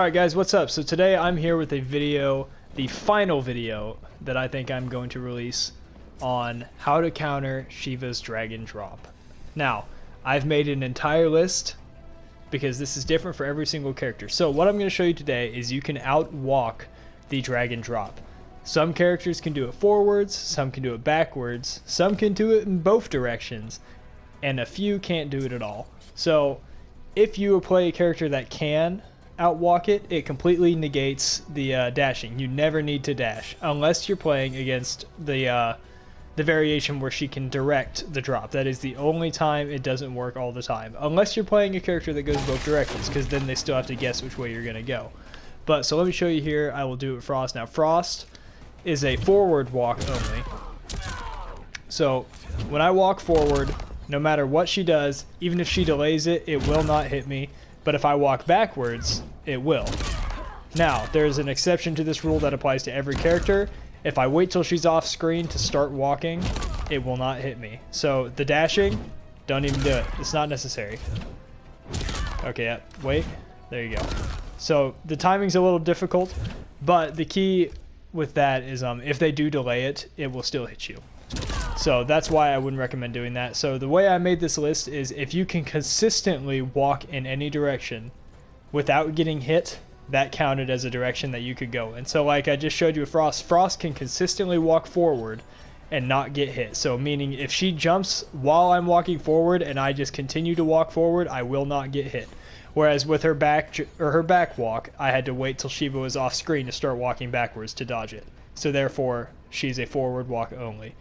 Alright guys, what's up? So today I'm here with a video, the final video that I think I'm going to release on how to counter Shiva's Dragon Drop. Now, I've made an entire list because this is different for every single character. So what I'm going to show you today is you can outwalk the Dragon Drop. Some characters can do it forwards, some can do it backwards, some can do it in both directions, and a few can't do it at all. So if you play a character that can outwalk it, it completely negates the dashing. You never need to dash unless you're playing against the variation where she can direct the drop. That is the only time it doesn't work all the time, unless you're playing a character that goes both directions, because then they still have to guess which way you're gonna go. But so let me show you here. I will do it with Frost. Now Frost is a forward walk only, so when I walk forward, no matter what she does, even if she delays it, it will not hit me. But if I walk backwards, it will. Now, there's an exception to this rule that applies to every character. If I wait till she's off screen to start walking, it will not hit me. So the dashing, don't even do it. It's not necessary. Okay, yeah, wait. There you go. So the timing's a little difficult, but the key with that is if they do delay it, it will still hit you. So that's why I wouldn't recommend doing that. So the way I made this list is if you can consistently walk in any direction without getting hit, that counted as a direction that you could go. And so like I just showed you with Frost, Frost can consistently walk forward and not get hit. So meaning if she jumps while I'm walking forward and I just continue to walk forward, I will not get hit. Whereas with her back walk, I had to wait till Shiva was off screen to start walking backwards to dodge it. So therefore, she's a forward walk only.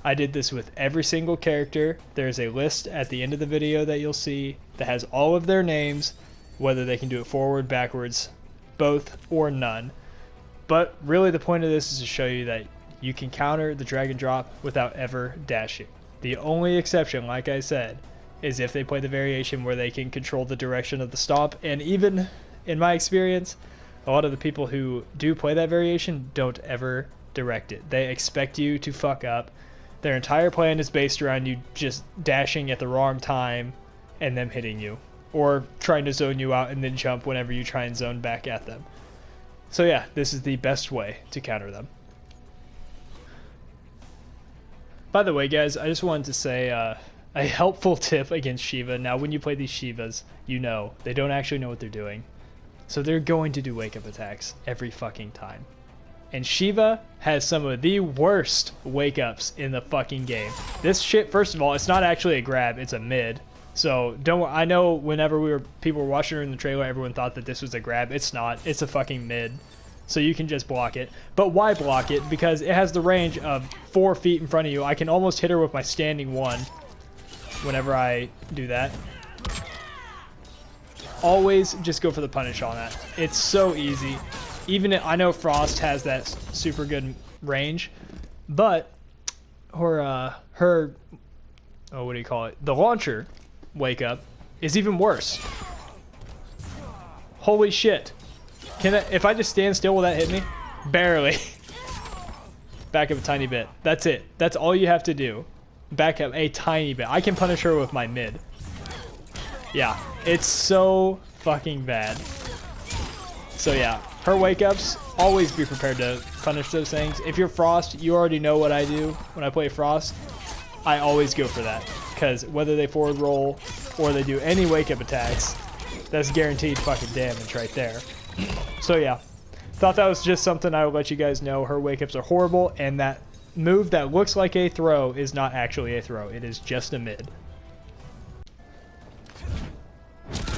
I did this with every single character. There's a list at the end of the video that you'll see that has all of their names, whether they can do it forward, backwards, both, or none. But really the point of this is to show you that you can counter the Dragon Drop without ever dashing. The only exception, like I said, is if they play the variation where they can control the direction of the stomp. And even in my experience, a lot of the people who do play that variation don't ever direct it. They expect you to fuck up. Their entire plan is based around you just dashing at the wrong time and them hitting you, or trying to zone you out and then jump whenever you try and zone back at them. So yeah, this is the best way to counter them. By the way guys, I just wanted to say a helpful tip against Shiva. Now when you play these Shivas, you know they don't actually know what they're doing. So they're going to do wake up attacks every fucking time. And Shiva has some of the worst wake ups in the fucking game. This shit, first of all, it's not actually a grab, it's a mid. So don't, I know whenever people were watching her in the trailer, everyone thought that this was a grab. It's not, it's a fucking mid. So you can just block it. But why block it? Because it has the range of 4 feet in front of you. I can almost hit her with my standing one whenever I do that. Always just go for the punish on that. It's so easy. Even I know Frost has that super good range, but her oh, what do you call it? The launcher wake up is even worse. Holy shit! If I just stand still, will that hit me? Barely. Back up a tiny bit. That's it. That's all you have to do. Back up a tiny bit. I can punish her with my mid. Yeah, it's so fucking bad. So yeah, her wake ups, always be prepared to punish those things. If you're Frost, you already know what I do when I play Frost. I always go for that, because whether they forward roll or they do any wake up attacks, that's guaranteed fucking damage right there. So yeah, thought that was just something I would let you guys know. Her wake ups are horrible, and that move that looks like a throw is not actually a throw. It is just a mid.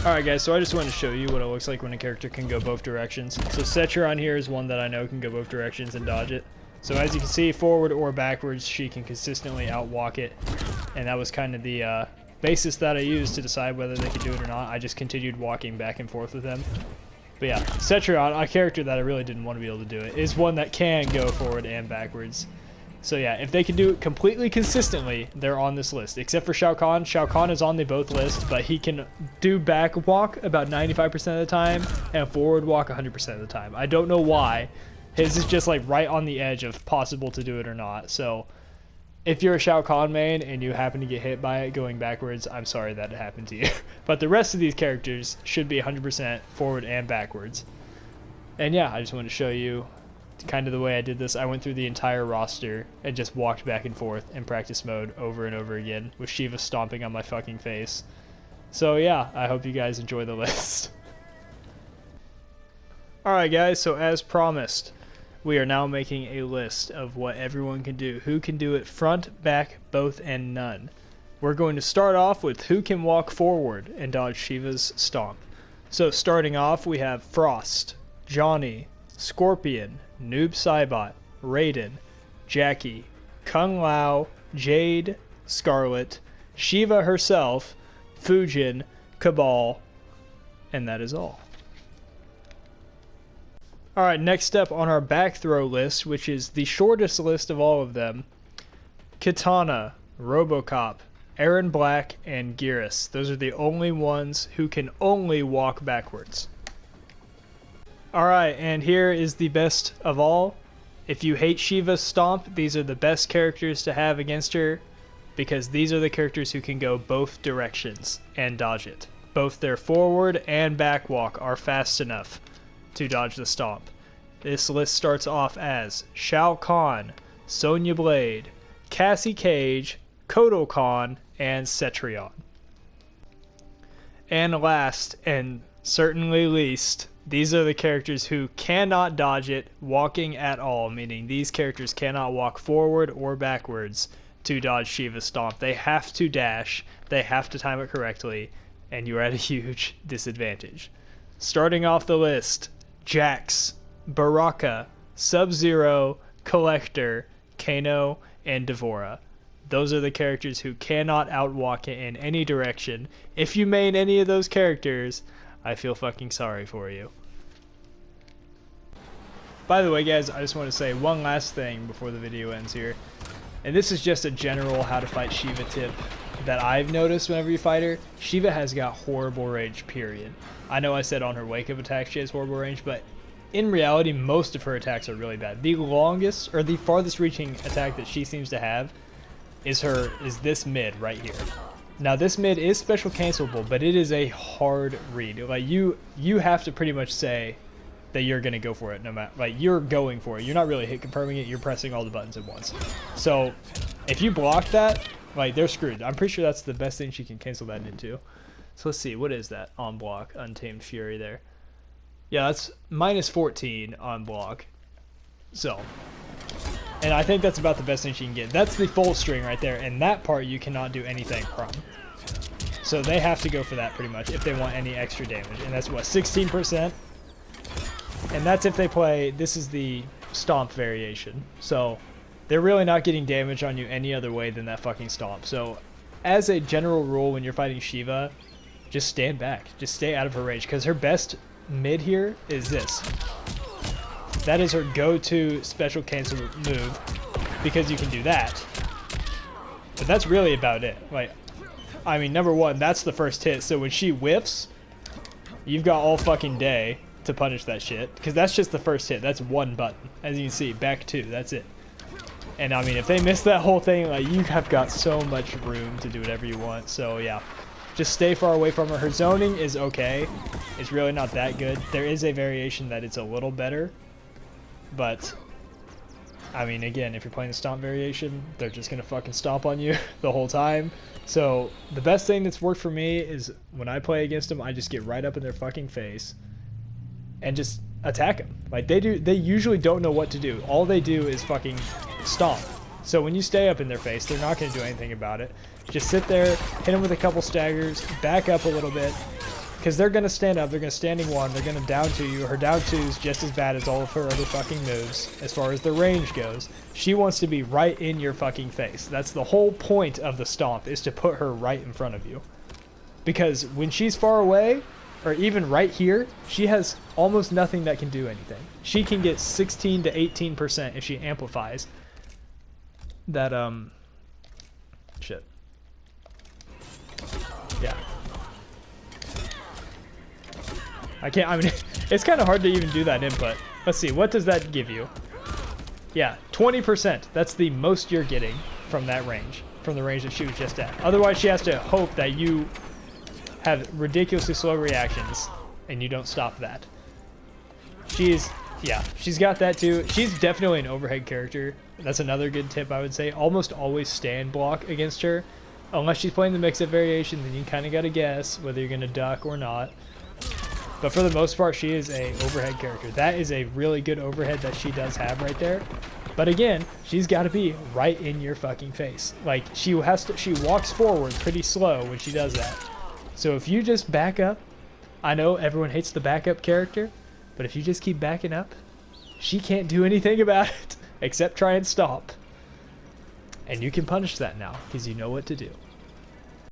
Alright guys, so I just wanted to show you what it looks like when a character can go both directions. So Setcher on here is one that I know can go both directions and dodge it. So as you can see, forward or backwards, she can consistently outwalk it. And that was kind of the basis that I used to decide whether they could do it or not. I just continued walking back and forth with them. But yeah, Setcher, a character that I really didn't want to be able to do it, is one that can go forward and backwards. So yeah, if they can do it completely consistently, they're on this list. Except for Shao Kahn. Shao Kahn is on the both list, but he can do back walk about 95% of the time and forward walk 100% of the time. I don't know why. His is just like right on the edge of possible to do it or not. So if you're a Shao Kahn main and you happen to get hit by it going backwards, I'm sorry that it happened to you. But the rest of these characters should be 100% forward and backwards. And yeah, I just wanted to show you kind of the way I did this. I went through the entire roster and just walked back and forth in practice mode over and over again with Shiva stomping on my fucking face. So yeah, I hope you guys enjoy the list. Alright guys, so as promised, we are now making a list of what everyone can do. Who can do it front, back, both, and none. We're going to start off with who can walk forward and dodge Shiva's stomp. So starting off, we have Frost, Johnny, Scorpion, Noob Saibot, Raiden, Jackie, Kung Lao, Jade, Scarlet, Shiva herself, Fujin, Cabal, and that is all. Alright, next up on our back throw list, which is the shortest list of all of them, Kitana, Robocop, Aaron Black, and Geras. Those are the only ones who can only walk backwards. Alright, and here is the best of all. If you hate Shiva's stomp, these are the best characters to have against her, because these are the characters who can go both directions and dodge it. Both their forward and back walk are fast enough to dodge the stomp. This list starts off as Shao Kahn, Sonya Blade, Cassie Cage, Kotal Kahn, and Cetrion. And last, and certainly least, these are the characters who cannot dodge it walking at all, meaning these characters cannot walk forward or backwards to dodge Shiva's stomp. They have to dash, they have to time it correctly, and you're at a huge disadvantage. Starting off the list, Jax, Baraka, Sub-Zero, Collector, Kano, and Devora. Those are the characters who cannot outwalk it in any direction. If you main any of those characters, I feel fucking sorry for you. By the way guys, I just want to say one last thing before the video ends here. And this is just a general how to fight Shiva tip that I've noticed whenever you fight her. Shiva has got horrible range, period. I know I said on her wake up attack she has horrible range, but in reality most of her attacks are really bad. The longest or the farthest reaching attack that she seems to have is this mid right here. Now this mid is special cancelable, but it is a hard read. Like you have to pretty much say that you're gonna go for it no matter, like you're going for it. You're not really hit confirming it, you're pressing all the buttons at once. So if you block that, like they're screwed. I'm pretty sure that's the best thing she can cancel that into. So let's see, what is that on block? Untamed Fury there. Yeah, that's minus 14 on block. So, and I think that's about the best thing she can get. That's the full string right there, and that part you cannot do anything from. So they have to go for that pretty much if they want any extra damage. And that's what, 16%? And that's if they play, this is the stomp variation. So they're really not getting damage on you any other way than that fucking stomp. So as a general rule, when you're fighting Shiva, just stand back. Just stay out of her range, because her best mid here is this. That is her go-to special cancel move, because you can do that. But that's really about it. Like, I mean, number one, that's the first hit, so when she whiffs, you've got all fucking day to punish that shit, because that's just the first hit. That's one button. As you can see, back two, that's it. And I mean, if they miss that whole thing, like, you have got so much room to do whatever you want. So yeah, just stay far away from her. Her zoning is okay. It's really not that good. There is a variation that it's a little better, but I mean, again, if you're playing the stomp variation, they're just gonna fucking stomp on you the whole time. So the best thing that's worked for me is when I play against them, I just get right up in their fucking face and just attack them. Like they usually don't know what to do. All they do is fucking stomp. So when you stay up in their face, they're not gonna do anything about it. Just sit there, hit them with a couple staggers, back up a little bit, because they're going to stand up, they're going to standing one, they're going to down two you. Her down two is just as bad as all of her other fucking moves as far as the range goes. She wants to be right in your fucking face. That's the whole point of the stomp, is to put her right in front of you. Because when she's far away, or even right here, she has almost nothing that can do anything. She can get 16 to 18% if she amplifies that, shit. Yeah. I mean, it's kind of hard to even do that input. Let's see, what does that give you? Yeah, 20%. That's the most you're getting from that range, from the range that she was just at. Otherwise, she has to hope that you have ridiculously slow reactions and you don't stop that. Yeah, she's got that too. She's definitely an overhead character. That's another good tip I would say. Almost always stand block against her. Unless she's playing the mix-up variation, then you kind of got to guess whether you're going to duck or not. But for the most part, she is a overhead character. That is a really good overhead that she does have right there. But again, she's got to be right in your fucking face. Like, she walks forward pretty slow when she does that. So if you just back up, I know everyone hates the backup character, but if you just keep backing up, she can't do anything about it except try and stop. And you can punish that now because you know what to do.